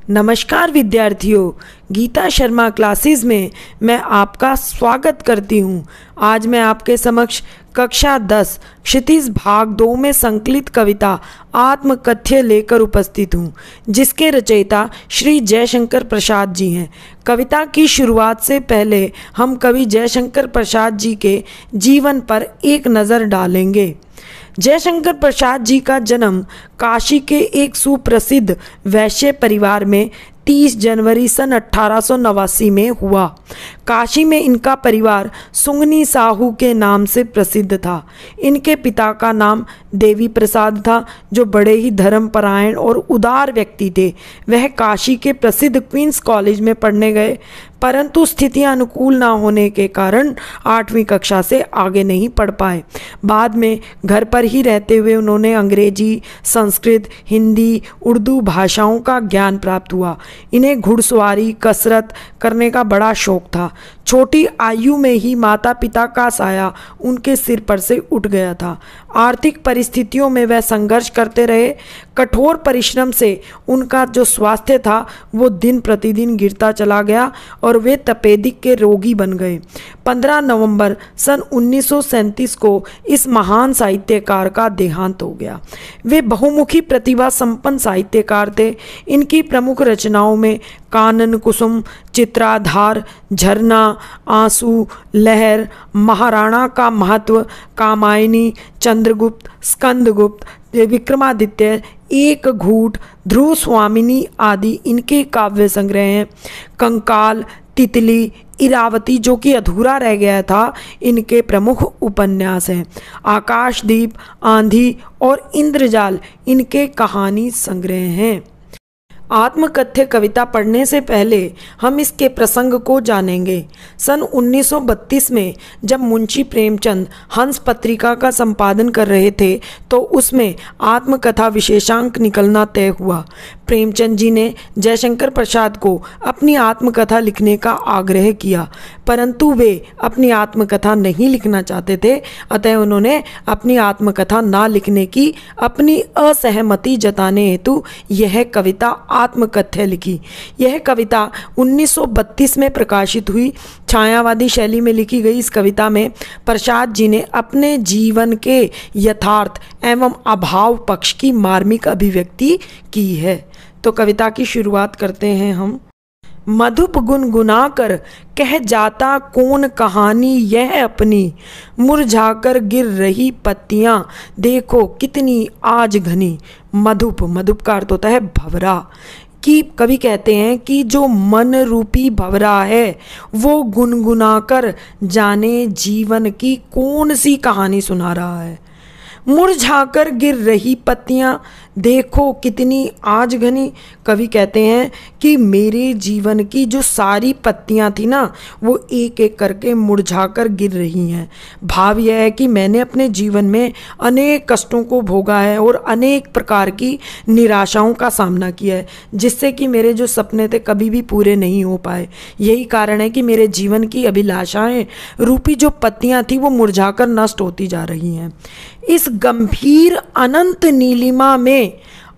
नमस्कार विद्यार्थियों, गीता शर्मा क्लासेस में मैं आपका स्वागत करती हूँ। आज मैं आपके समक्ष कक्षा 10 क्षितिज भाग 2 में संकलित कविता आत्मकथ्य लेकर उपस्थित हूँ, जिसके रचयिता श्री जयशंकर प्रसाद जी हैं। कविता की शुरुआत से पहले हम कवि जयशंकर प्रसाद जी के जीवन पर एक नज़र डालेंगे। जयशंकर प्रसाद जी का जन्म काशी के एक सुप्रसिद्ध वैश्य परिवार में 30 जनवरी सन 1889 में हुआ। काशी में इनका परिवार सुंगनी साहू के नाम से प्रसिद्ध था। इनके पिता का नाम देवी प्रसाद था, जो बड़े ही धर्मपरायण और उदार व्यक्ति थे। वह काशी के प्रसिद्ध क्वींस कॉलेज में पढ़ने गए, परंतु स्थितियां अनुकूल ना होने के कारण 8वीं कक्षा से आगे नहीं पढ़ पाए। बाद में घर पर ही रहते हुए उन्होंने अंग्रेजी, संस्कृत, हिंदी, उर्दू भाषाओं का ज्ञान प्राप्त हुआ। इन्हें घुड़सवारी, कसरत करने का बड़ा शौक था। छोटी आयु में ही माता पिता का साया उनके सिर पर से उठ गया था। आर्थिक परिस्थितियों में वह संघर्ष करते रहे। कठोर परिश्रम से उनका जो स्वास्थ्य था वो दिन प्रतिदिन गिरता चला गया और वे तपेदिक के रोगी बन गए। 15 नवंबर सन 1937 को इस महान साहित्यकार का देहांत हो गया। वे बहुमुखी प्रतिभा संपन्न साहित्यकार थे। इनकी प्रमुख रचनाओं में कानन कुसुम, चित्राधार, झरना, आंसू, लहर, महाराणा का महत्व, कामायनी, चंद्रगुप्त, स्कंदगुप्त, विक्रमादित्य, एक घूट, ध्रुव स्वामिनी आदि इनके काव्य संग्रह हैं। कंकाल, तितली, इरावती जो कि अधूरा रह गया था, इनके प्रमुख उपन्यास हैं। आकाशदीप, आंधी और इंद्रजाल इनके कहानी संग्रह हैं। आत्मकथ्य कविता पढ़ने से पहले हम इसके प्रसंग को जानेंगे। सन 1932 में जब मुंशी प्रेमचंद हंस पत्रिका का संपादन कर रहे थे तो उसमें आत्मकथा विशेषांक निकलना तय हुआ। प्रेमचंद जी ने जयशंकर प्रसाद को अपनी आत्मकथा लिखने का आग्रह किया, परंतु वे अपनी आत्मकथा नहीं लिखना चाहते थे। अतः उन्होंने अपनी आत्मकथा ना लिखने की अपनी असहमति जताने हेतु यह कविता आत्मकथ्य लिखी। यह कविता 1932 में प्रकाशित हुई। छायावादी शैली में लिखी गई इस कविता में प्रसाद जी ने अपने जीवन के यथार्थ एवं अभाव पक्ष की मार्मिक अभिव्यक्ति की है। तो कविता की शुरुआत करते हैं हम। मधुप गुनगुना कर कह जाता कौन कहानी यह अपनी, मुरझाकर गिर रही पत्तियां देखो कितनी आज घनी। मधुप, मधुप का अर्थ होता है भंवरा। कि कवि कहते हैं कि जो मन रूपी भंवरा है वो गुनगुनाकर जाने जीवन की कौन सी कहानी सुना रहा है। मुरझाकर गिर रही पत्तियां देखो कितनी आज घनी। कवि कहते हैं कि मेरे जीवन की जो सारी पत्तियां थी ना, वो एक एक करके मुरझाकर गिर रही हैं। भाव यह है कि मैंने अपने जीवन में अनेक कष्टों को भोगा है और अनेक प्रकार की निराशाओं का सामना किया है, जिससे कि मेरे जो सपने थे कभी भी पूरे नहीं हो पाए। यही कारण है कि मेरे जीवन की अभिलाषाएं रूपी जो पत्तियां थी वो मुरझाकर नष्ट होती जा रही हैं। इस गंभीर अनंत नीलिमा में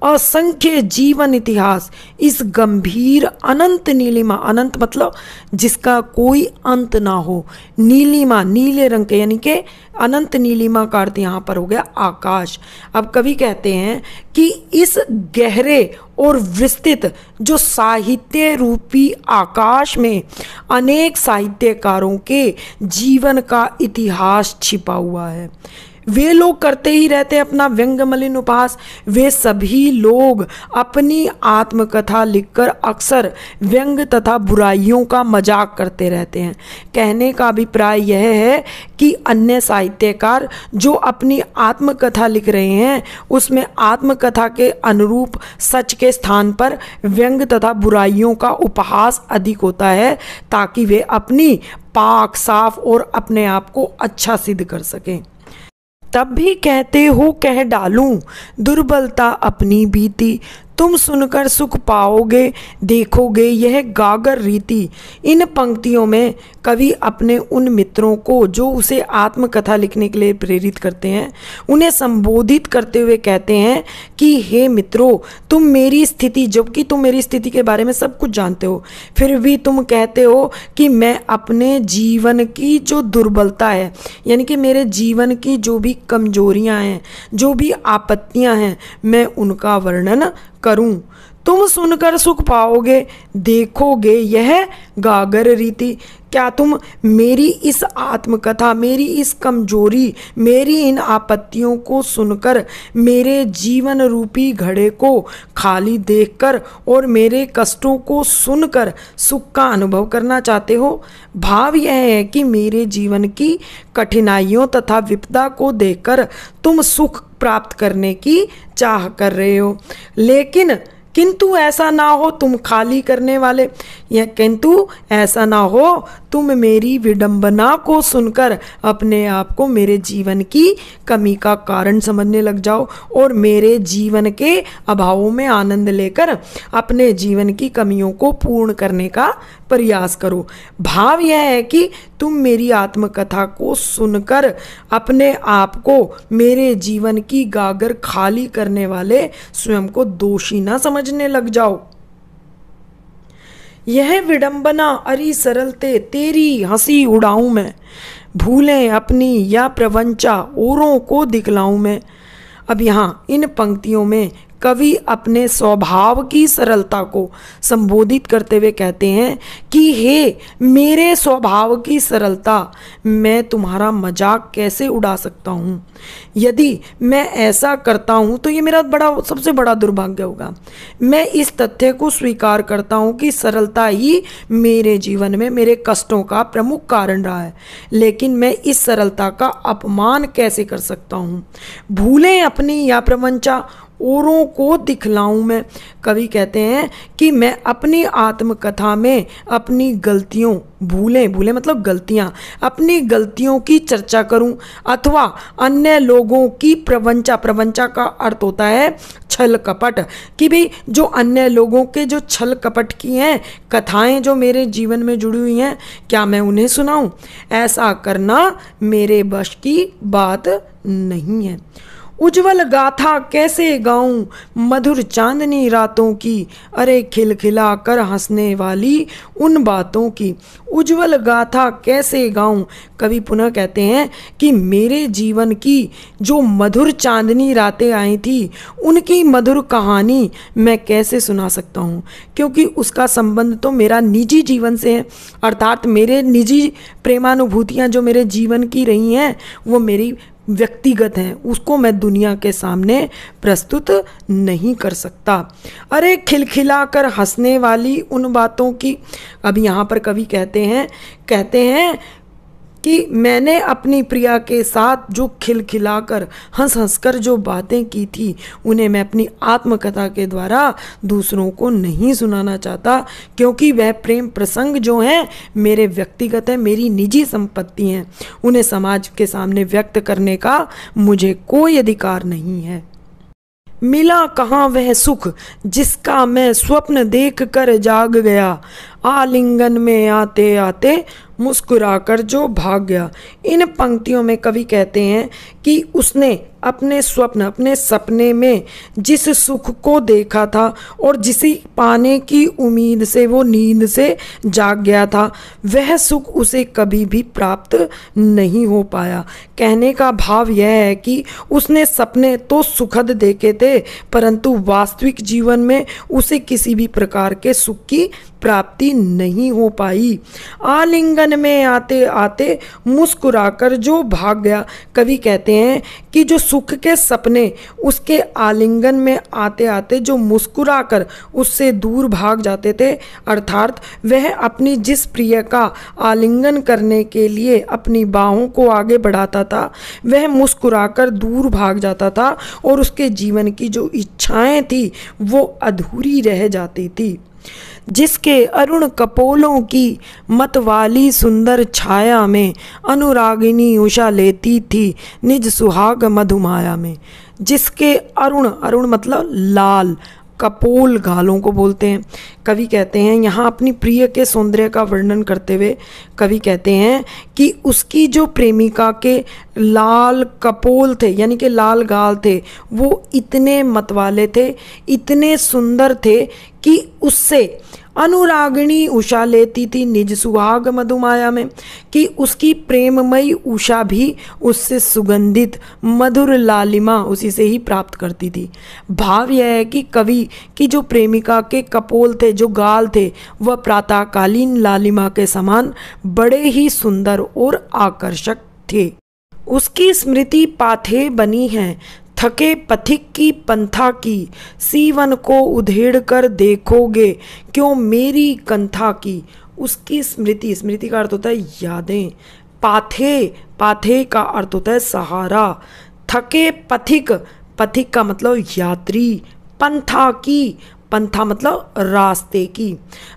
असंख्य जीवन इतिहास, इस गंभीर अनंत नीलिमा, अनंत मतलब जिसका कोई अंत ना हो, नीलिमा नीले रंग के, यानी कि अनंत नीलिमा का अर्थ यहाँ पर हो गया आकाश। अब कवि कहते हैं कि इस गहरे और विस्तृत जो साहित्य रूपी आकाश में अनेक साहित्यकारों के जीवन का इतिहास छिपा हुआ है। वे लोग करते ही रहते अपना व्यंग मलिन उपहास। वे सभी लोग अपनी आत्मकथा लिखकर अक्सर व्यंग तथा बुराइयों का मजाक करते रहते हैं। कहने का अभिप्राय यह है कि अन्य साहित्यकार जो अपनी आत्मकथा लिख रहे हैं उसमें आत्मकथा के अनुरूप सच के स्थान पर व्यंग तथा बुराइयों का उपहास अधिक होता है, ताकि वे अपनी पाक साफ और अपने आप को अच्छा सिद्ध कर सकें। तब भी कहते हो कह डालूं दुर्बलता अपनी बीती, तुम सुनकर सुख पाओगे, देखोगे यह गागर रीति। इन पंक्तियों में कवि अपने उन मित्रों को जो उसे आत्मकथा लिखने के लिए प्रेरित करते हैं, उन्हें संबोधित करते हुए कहते हैं कि हे मित्रों, तुम मेरी स्थिति, जबकि तुम मेरी स्थिति के बारे में सब कुछ जानते हो, फिर भी तुम कहते हो कि मैं अपने जीवन की जो दुर्बलता है, यानी कि मेरे जीवन की जो भी कमजोरियां हैं, जो भी आपत्तियां हैं, मैं उनका वर्णन करूं। तुम सुनकर सुख पाओगे, देखोगे यह गागर रीति। क्या तुम मेरी इस आत्मकथा, मेरी इस कमजोरी, मेरी इन आपत्तियों को सुनकर मेरे जीवन रूपी घड़े को खाली देखकर और मेरे कष्टों को सुनकर सुख का अनुभव करना चाहते हो? भाव यह है कि मेरे जीवन की कठिनाइयों तथा विपदा को देखकर तुम सुख प्राप्त करने की चाह कर रहे हो, लेकिन किंतु ऐसा ना हो तुम खाली करने वाले, या किंतु ऐसा ना हो तुम मेरी विडंबना को सुनकर अपने आप को मेरे जीवन की कमी का कारण समझने लग जाओ और मेरे जीवन के अभावों में आनंद लेकर अपने जीवन की कमियों को पूर्ण करने का प्रयास करो। भाव यह है कि तुम मेरी आत्मकथा को सुनकर अपने आप को मेरे जीवन की गागर खाली करने वाले स्वयं को दोषी ना समझने लग जाओ। यह विडंबना अरी सरलते तेरी हंसी उड़ाऊं मैं, भूलें अपनी या प्रवंचा औरों को दिखलाऊं मैं। अब यहाँ इन पंक्तियों में कवि अपने स्वभाव की सरलता को संबोधित करते हुए कहते हैं कि हे मेरे स्वभाव की सरलता, मैं तुम्हारा मजाक कैसे उड़ा सकता हूँ? यदि मैं ऐसा करता हूँ तो ये मेरा सबसे बड़ा दुर्भाग्य होगा। मैं इस तथ्य को स्वीकार करता हूँ कि सरलता ही मेरे जीवन में मेरे कष्टों का प्रमुख कारण रहा है, लेकिन मैं इस सरलता का अपमान कैसे कर सकता हूँ? भूलें अपनी या प्रवंचा औरों को दिखलाऊं मैं। कवि कहते हैं कि मैं अपनी आत्मकथा में अपनी गलतियों, भूलें मतलब गलतियां, अपनी गलतियों की चर्चा करूं अथवा अन्य लोगों की प्रवंचा का अर्थ होता है छल कपट, कि भाई जो अन्य लोगों के जो छल कपट की हैं कथाएं जो मेरे जीवन में जुड़ी हुई हैं, क्या मैं उन्हें सुनाऊं? ऐसा करना मेरे बश की बात नहीं है। उज्जवल गाथा कैसे गाऊं मधुर चांदनी रातों की, अरे खिलखिला कर हंसने वाली उन बातों की। उज्जवल गाथा कैसे गाऊं, कवि पुनः कहते हैं कि मेरे जीवन की जो मधुर चांदनी रातें आई थी उनकी मधुर कहानी मैं कैसे सुना सकता हूँ, क्योंकि उसका संबंध तो मेरा निजी जीवन से है, अर्थात मेरे निजी प्रेमानुभूतियाँ जो मेरे जीवन की रही हैं वो मेरी व्यक्तिगत हैं, उसको मैं दुनिया के सामने प्रस्तुत नहीं कर सकता। अरे खिलखिला कर हंसने वाली उन बातों की। अब यहाँ पर कवि कहते हैं कि मैंने अपनी प्रिया के साथ जो खिलखिलाकर हंस कर जो बातें की थी उन्हें मैं अपनी आत्मकथा के द्वारा दूसरों को नहीं सुनाना चाहता, क्योंकि वह प्रेम प्रसंग जो हैं मेरे व्यक्तिगत हैं, मेरी निजी संपत्ति हैं, उन्हें समाज के सामने व्यक्त करने का मुझे कोई अधिकार नहीं है। मिला कहाँ वह सुख जिसका मैं स्वप्न देख कर जाग गया, आलिंगन में आते आते मुस्कुराकर जो भाग गया। इन पंक्तियों में कवि कहते हैं कि उसने अपने सपने में जिस सुख को देखा था और जिसे पाने की उम्मीद से वो नींद से जाग गया था, वह सुख उसे कभी भी प्राप्त नहीं हो पाया। कहने का भाव यह है कि उसने सपने तो सुखद देखे थे, परंतु वास्तविक जीवन में उसे किसी भी प्रकार के सुख की प्राप्ति नहीं हो पाई। आलिंगन में आते आते मुस्कुराकर जो भाग गया। कवि कहते हैं कि जो सुख के सपने उसके आलिंगन में आते आते जो मुस्कुराकर उससे दूर भाग जाते थे, अर्थात वह अपनी जिस प्रिय का आलिंगन करने के लिए अपनी बाहों को आगे बढ़ाता था वह मुस्कुराकर दूर भाग जाता था और उसके जीवन की जो इच्छाएं थी वो अधूरी रह जाती थी। जिसके अरुण कपोलों की मतवाली सुंदर छाया में अनुरागिनी उषा लेती थी निज सुहाग मधुमाया में। जिसके अरुण मतलब लाल, कपोल गालों को बोलते हैं। कवि कहते हैं यहाँ अपनी प्रिय के सौंदर्य का वर्णन करते हुए कवि कहते हैं कि उसकी जो प्रेमिका के लाल कपोल थे यानी कि लाल गाल थे वो इतने मतवाले थे, इतने सुंदर थे कि उससे अनुरागिणी उषा लेती थी निज सुहाग मधुमाया में, कि उसकी प्रेममयी उषा भी उससे सुगंधित मधुर लालिमा उसी से ही प्राप्त करती थी। भाव यह है कि कवि की जो प्रेमिका के कपोल थे, जो गाल थे, वह प्रातःकालीन लालिमा के समान बड़े ही सुंदर और आकर्षक थे। उसकी स्मृति पाथे बनी है, थके पथिक की पंथा की, सीवन को उधेड़ कर देखोगे क्यों मेरी कंथा की। उसकी स्मृति, स्मृति का अर्थ होता है यादें, पाथे, पाथे का अर्थ होता है सहारा, थके पथिक, पथिक का मतलब यात्री, पंथा की, पंथा मतलब रास्ते की।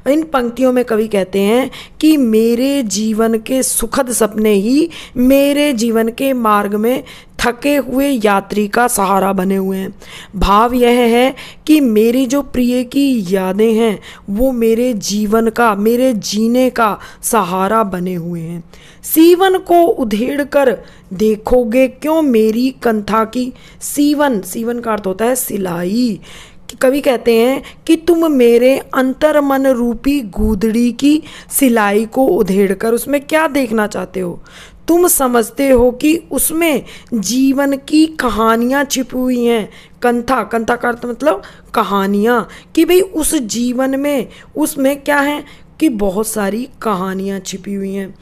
इन पंक्तियों में कवि कहते हैं कि मेरे जीवन के सुखद सपने ही मेरे जीवन के मार्ग में थके हुए यात्री का सहारा बने हुए हैं। भाव यह है कि मेरी जो प्रिय की यादें हैं वो मेरे जीवन का, मेरे जीने का सहारा बने हुए हैं। सीवन को उधेड़ कर देखोगे क्यों मेरी कंथा की। सीवन, सीवन का अर्थ होता है सिलाई। कवि कहते हैं कि तुम मेरे अंतर्मन रूपी गूदड़ी की सिलाई को उधेड़कर उसमें क्या देखना चाहते हो। तुम समझते हो कि उसमें जीवन की कहानियाँ छिपी हुई हैं। कंथा, कंथा का अर्थ मतलब कहानियाँ, कि भाई उस जीवन में, उसमें क्या है कि बहुत सारी कहानियाँ छिपी हुई हैं।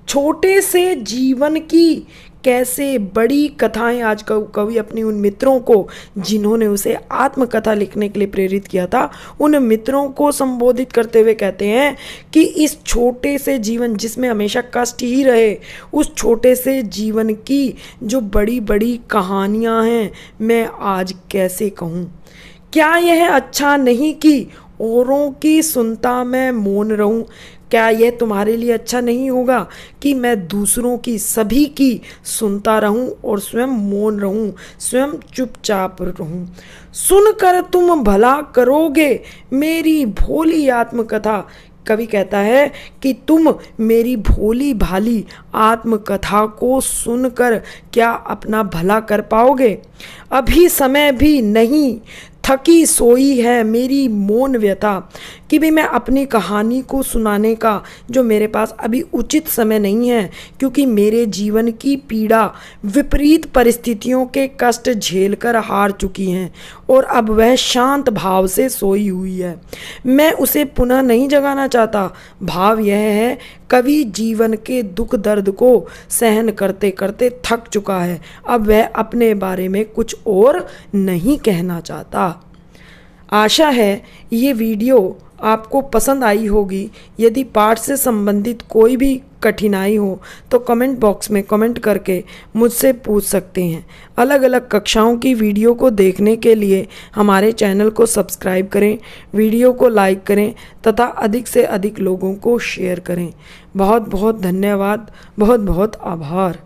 छोटे से जीवन की कैसे बड़ी कथाएं, आज कवि अपनी उन मित्रों को जिन्होंने उसे आत्मकथा लिखने के लिए प्रेरित किया था, उन मित्रों को संबोधित करते हुए कहते हैं कि इस छोटे से जीवन जिसमें हमेशा कष्ट ही रहे, उस छोटे से जीवन की जो बड़ी बड़ी कहानियां हैं मैं आज कैसे कहूँ। क्या यह अच्छा नहीं कि औरों की सुनता मैं मौन रहूं। क्या यह तुम्हारे लिए अच्छा नहीं होगा कि मैं दूसरों की, सभी की सुनता रहूं और स्वयं मौन रहूं, स्वयं चुपचाप रहूं। सुनकर तुम भला करोगे मेरी भोली आत्मकथा। कवि कहता है कि तुम मेरी भोली भाली आत्मकथा को सुनकर क्या अपना भला कर पाओगे। अभी समय भी नहीं, थकी सोई है मेरी मौन व्यथा, कि भाई मैं अपनी कहानी को सुनाने का जो मेरे पास अभी उचित समय नहीं है, क्योंकि मेरे जीवन की पीड़ा विपरीत परिस्थितियों के कष्ट झेलकर हार चुकी हैं और अब वह शांत भाव से सोई हुई है। मैं उसे पुनः नहीं जगाना चाहता। भाव यह है कवि जीवन के दुख दर्द को सहन करते करते थक चुका है, अब वह अपने बारे में कुछ और नहीं कहना चाहता। आशा है ये वीडियो आपको पसंद आई होगी। यदि पाठ से संबंधित कोई भी कठिनाई हो तो कमेंट बॉक्स में कमेंट करके मुझसे पूछ सकते हैं। अलग अलग कक्षाओं की वीडियो को देखने के लिए हमारे चैनल को सब्सक्राइब करें, वीडियो को लाइक करें तथा अधिक से अधिक लोगों को शेयर करें। बहुत बहुत धन्यवाद, बहुत बहुत आभार।